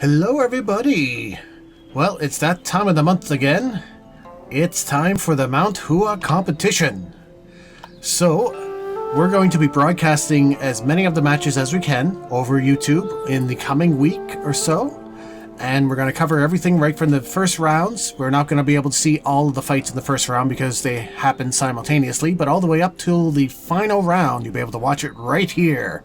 Hello everybody! Well, it's that time of the month again. It's time for the Mount Hua competition. So, we're going to be broadcasting as many of the matches as we can over YouTube in the coming week or so. And we're going to cover everything right from the first rounds. We're not going to be able to see all of the fights in the first round because they happen simultaneously, but all the way up till the final round, you'll be able to watch it right here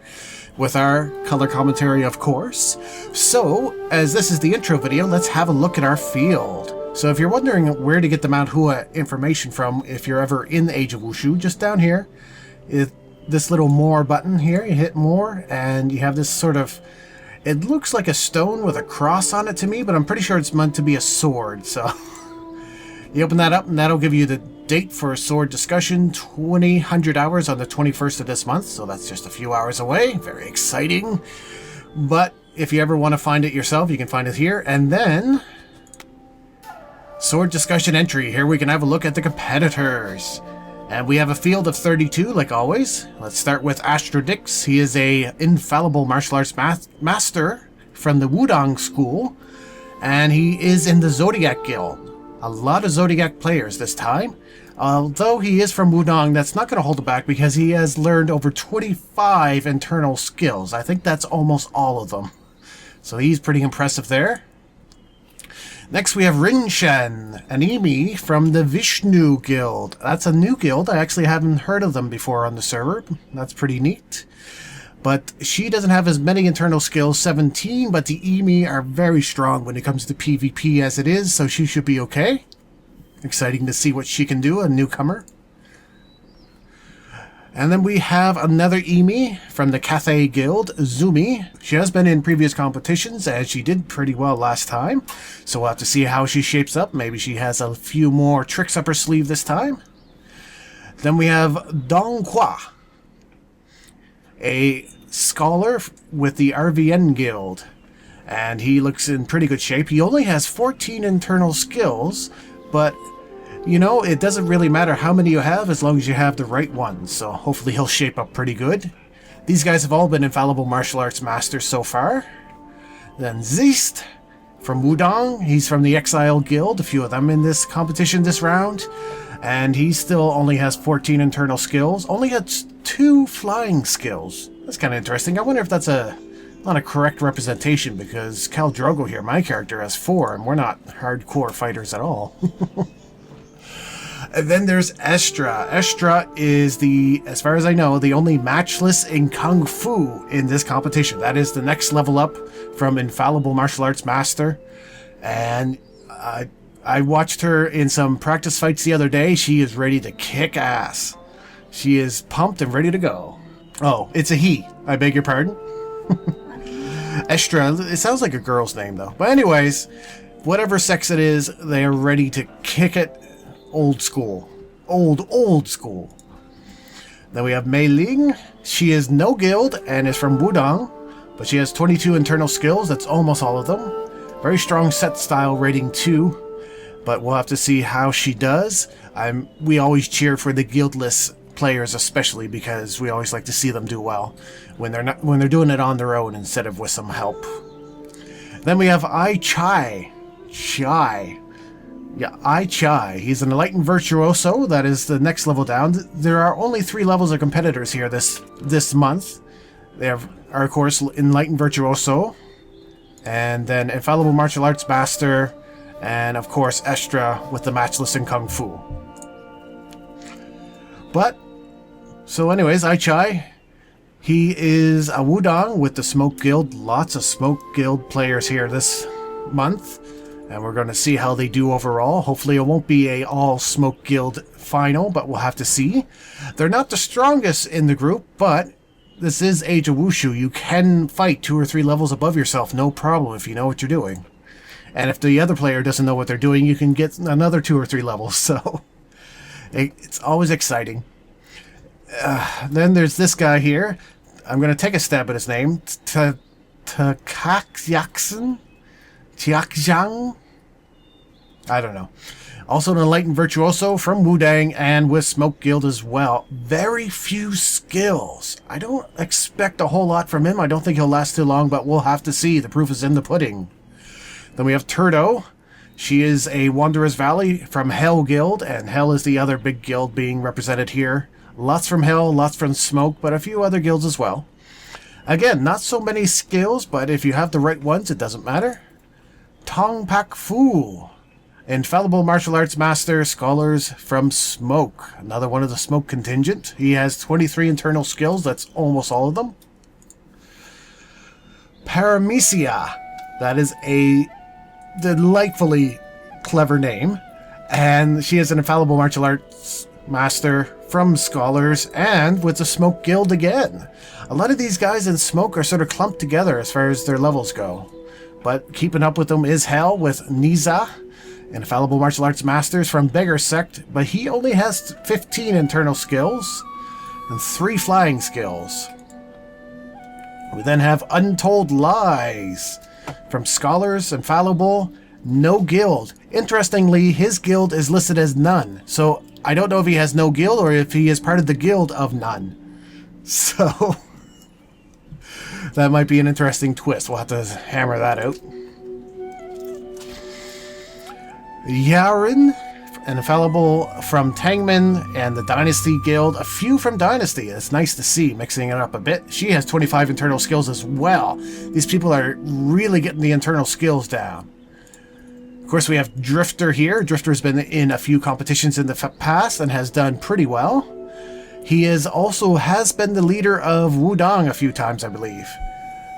with our color commentary, of course. So, as this is the intro video, let's have a look at our field. So if you're wondering where to get the Mount Hua information from, if you're ever in the Age of Wushu, just down here, this little more button here, you hit more, and you have this sort of, it looks like a stone with a cross on it to me, but I'm pretty sure it's meant to be a sword, so you open that up and that'll give you the date for a sword discussion, 2000 hours on the 21st of this month, so that's just a few hours away. Very exciting. But if you ever want to find it yourself, you can find it here. And then sword discussion entry. Here we can have a look at the competitors. And we have a field of 32 like always. Let's start with Astrodix. He is a infallible martial arts master from the Wudang school, and he is in the Zodiac Guild. A lot of Zodiac players this time. Although he is from Wudang, that's not going to hold him back because he has learned over 25 internal skills. I think that's almost all of them. So he's pretty impressive there. Next we have Rinshen, an Emi from the Vishnu Guild. That's a new guild. I actually haven't heard of them before on the server. That's pretty neat. But she doesn't have as many internal skills, 17, but the Emi are very strong when it comes to PvP as it is, so she should be okay. Exciting to see what she can do, a newcomer. And then we have another Emi from the Cathay Guild, Zumi. She has been in previous competitions, and she did pretty well last time. So we'll have to see how she shapes up. Maybe she has a few more tricks up her sleeve this time. Then we have Dong Hua, a scholar with the RVN Guild. And he looks in pretty good shape. He only has 14 internal skills, but you know, it doesn't really matter how many you have as long as you have the right ones, so hopefully he'll shape up pretty good. These guys have all been infallible martial arts masters so far. Then Zist from Wudang, he's from the Exile Guild, a few of them in this competition this round, and he still only has 14 internal skills, only has 2 flying skills. That's kind of interesting. I wonder if that's not a correct representation, because Khal Drogo here, my character, has 4, and we're not hardcore fighters at all. And then there's Estra. Estra is as far as I know, the only matchless in Kung Fu in this competition. That is the next level up from Infallible Martial Arts Master. And I watched her in some practice fights the other day. She is ready to kick ass. She is pumped and ready to go. Oh, it's a he. I beg your pardon. Estra. It sounds like a girl's name, though. But anyways, whatever sex it is, they are ready to kick it. Old school. Old school. Then we have Mei Ling. She is no guild and is from Wudang, but she has 22 internal skills. That's almost all of them. Very strong set style rating 2, but we'll have to see how she does. We always cheer for the guildless players, especially because we always like to see them do well when they're doing it on their own instead of with some help. Then we have Ai Chai. Yeah, Ai Chai. He's an enlightened virtuoso. That is the next level down. There are only 3 levels of competitors here this month. There are, of course, enlightened virtuoso, and then infallible martial arts master, and of course Estra with the matchless in Kung Fu. But so, anyways, Ai Chai. He is a Wudang with the Smoke Guild. Lots of Smoke Guild players here this month. And we're going to see how they do overall. Hopefully it won't be a all-Smoke Guild final, but we'll have to see. They're not the strongest in the group, but this is Age of Wushu. You can fight 2 or 3 levels above yourself, no problem, if you know what you're doing. And if the other player doesn't know what they're doing, you can get another 2 or 3 levels, so it's always exciting. Then there's this guy here. I'm going to take a stab at his name. Takakyaksen? Tiakjiang? I don't know. Also an enlightened virtuoso from Wudang and with Smoke Guild as well. Very few skills. I don't expect a whole lot from him. I don't think he'll last too long, but we'll have to see. The proof is in the pudding, Then we have Turdo. She is a Wanderer's Valley from Hell Guild, and Hell is the other big guild being represented here. Lots from Hell, lots from Smoke, but a few other guilds as well. Again, not so many skills, but if you have the right ones, it doesn't matter. Tong Pak Fu. Infallible Martial Arts Master, Scholars from Smoke. Another one of the Smoke contingent. He has 23 internal skills, that's almost all of them. Paramecia. That is a delightfully clever name, and she is an infallible martial arts master from Scholars and with the Smoke Guild again. A lot of these guys in Smoke are sort of clumped together as far as their levels go, but keeping up with them is Hell with Niza, infallible martial arts masters from Beggar Sect, but he only has 15 internal skills and 3 flying skills. We then have Untold Lies from Scholars, infallible, no guild. Interestingly, his guild is listed as none, so I don't know if he has no guild or if he is part of the guild of none. So that might be an interesting twist. We'll have to hammer that out. Kirin, an infallible from Tangman and the Dynasty Guild. A few from Dynasty. It's nice to see, mixing it up a bit. She has 25 internal skills as well. These people are really getting the internal skills down. Of course, we have Drifter here. Drifter's been in a few competitions in the past and has done pretty well. He also has been the leader of Wudang a few times, I believe.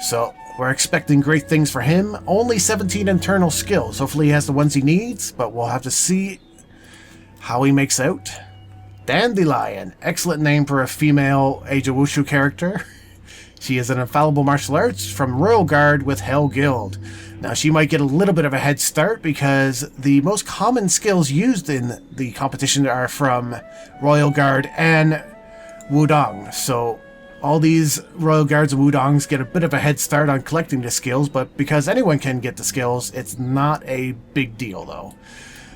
So we're expecting great things for him. Only 17 internal skills. Hopefully he has the ones he needs, but we'll have to see how he makes out. Dandelion. Excellent name for a female Age of Wushu character. She is an infallible martial arts from Royal Guard with Hell Guild. Now she might get a little bit of a head start because the most common skills used in the competition are from Royal Guard and Wudang. So all these Royal Guards and Wudangs get a bit of a head start on collecting the skills, but because anyone can get the skills, it's not a big deal though.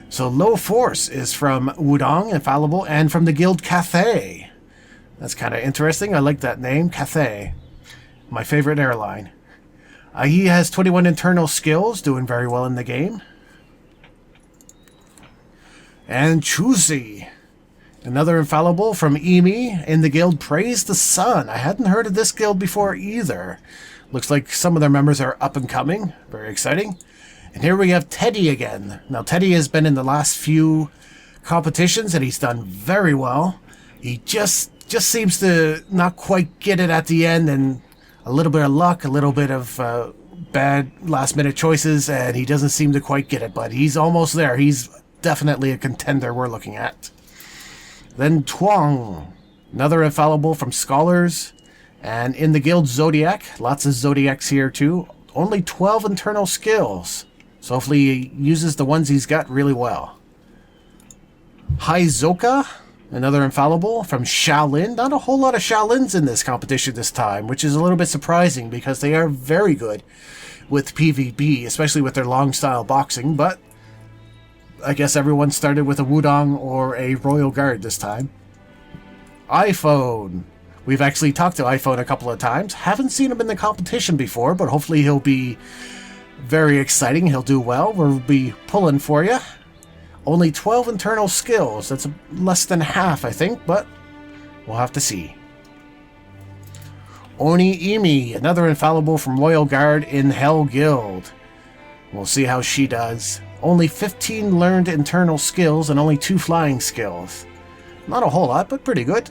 So Low Force is from Wudang, infallible, and from the guild Cathay. That's kind of interesting. I like that name, Cathay. My favorite airline. He has 21 internal skills, doing very well in the game. And Chuzi, another infallible from Emi in the guild Praise the Sun. I hadn't heard of this guild before either. Looks like some of their members are up and coming. Very exciting. And here we have Teddy again. Now Teddy has been in the last few competitions and he's done very well. He just seems to not quite get it at the end, and a little bit of luck, a little bit of bad last minute choices, and he doesn't seem to quite get it, but he's almost there. He's definitely a contender we're looking at. Then Twang, another infallible from Scholars, and in the guild Zodiac. Lots of Zodiacs here too. Only 12 internal skills. So hopefully he uses the ones he's got really well. Haizoka, another infallible from Shaolin. Not a whole lot of Shaolins in this competition this time, which is a little bit surprising because they are very good with PvP, especially with their long style boxing, but I guess everyone started with a Wudang or a Royal Guard this time. iPhone. We've actually talked to iPhone a couple of times. Haven't seen him in the competition before, but hopefully he'll be very exciting. He'll do well. We'll be pulling for you. Only 12 internal skills. That's less than half, I think, but we'll have to see. Oni Emi, another infallible from Royal Guard in Hell Guild. We'll see how she does. Only 15 learned internal skills and only 2 flying skills. Not a whole lot, but pretty good.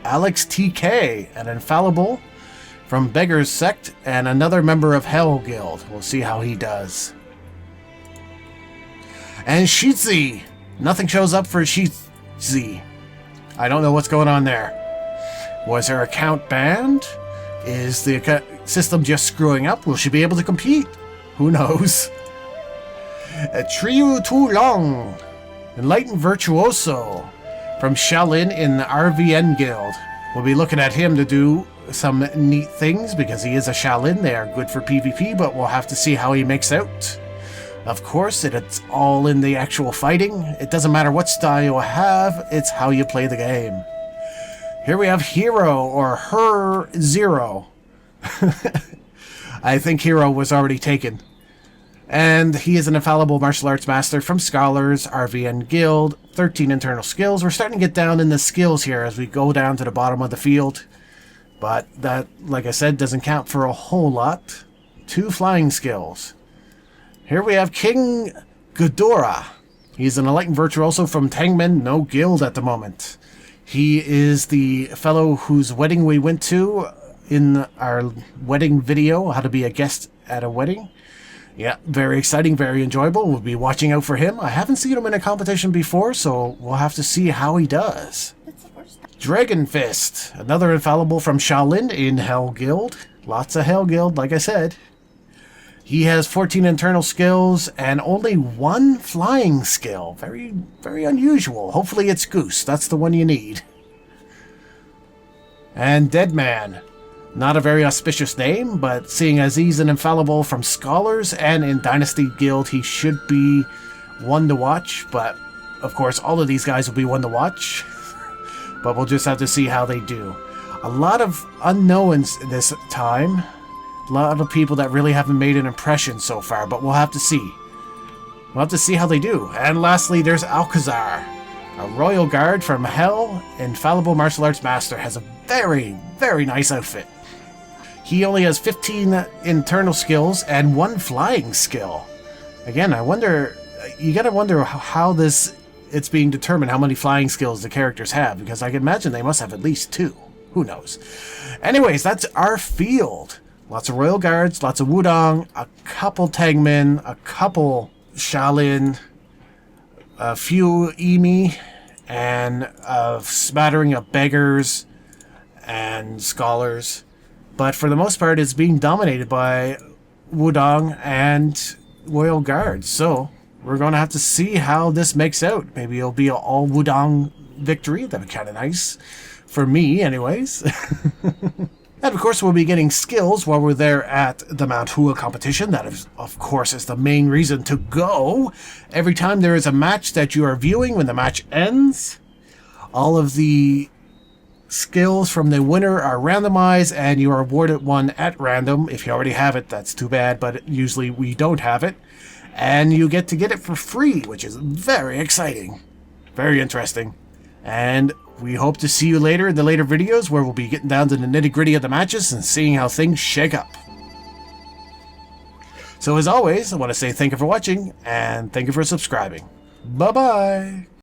Alex TK, an infallible from Beggar's Sect and another member of Hell Guild. We'll see how he does. And Shizi. Nothing shows up for Shizi. I don't know what's going on there. Was her account banned? Is the system just screwing up? Will she be able to compete? Who knows? Triu Tu Long, Enlightened Virtuoso from Shaolin in the RVN Guild. We'll be looking at him to do some neat things because he is a Shaolin. They are good for PvP, but we'll have to see how he makes out. Of course, it's all in the actual fighting. It doesn't matter what style you have, it's how you play the game. Here we have Hero, or Her Zero. I think Hero was already taken. And he is an infallible martial arts master from Scholars, RVN Guild, 13 internal skills. We're starting to get down in the skills here as we go down to the bottom of the field. But that, like I said, doesn't count for a whole lot. 2 flying skills. Here we have King Ghidorah. He's an enlightened virtuoso from Tangmen, no guild at the moment. He is the fellow whose wedding we went to in our wedding video, how to be a guest at a wedding. Yeah, very exciting, very enjoyable. We'll be watching out for him. I haven't seen him in a competition before, so we'll have to see how he does. Dragon Fist, another infallible from Shaolin in Hell Guild. Lots of Hell Guild, like I said. He has 14 internal skills and only 1 flying skill. Very, very unusual. Hopefully it's Goose. That's the one you need. And Deadman. Not a very auspicious name, but seeing as he's an infallible from Scholars and in Dynasty Guild, he should be one to watch. But, of course, all of these guys will be one to watch. But we'll just have to see how they do. A lot of unknowns this time. A lot of people that really haven't made an impression so far, but we'll have to see. We'll have to see how they do. And lastly, there's Alcazar. A royal guard from Hell, infallible martial arts master, has a very, very nice outfit. He only has 15 internal skills and 1 flying skill. Again, I wonder, you gotta wonder how it's being determined how many flying skills the characters have, because I can imagine they must have at least 2. Who knows? Anyways, that's our field. Lots of royal guards, lots of Wudong, a couple Tangmen, a couple Shaolin, a few Emi, and a smattering of beggars and scholars. But for the most part, it's being dominated by Wudong and royal guards. So we're going to have to see how this makes out. Maybe it'll be an all Wudong victory. That'd be kind of nice. For me, anyways. And of course, we'll be getting skills while we're there at the Mount Hua competition. That, is, of course, is the main reason to go. Every time there is a match that you are viewing, when the match ends, all of the skills from the winner are randomized, and you are awarded one at random. If you already have it, that's too bad, but usually we don't have it. And you get to get it for free, which is very exciting. Very interesting. And we hope to see you later in the later videos where we'll be getting down to the nitty-gritty of the matches and seeing how things shake up. So as always, I want to say thank you for watching and thank you for subscribing. Bye-bye!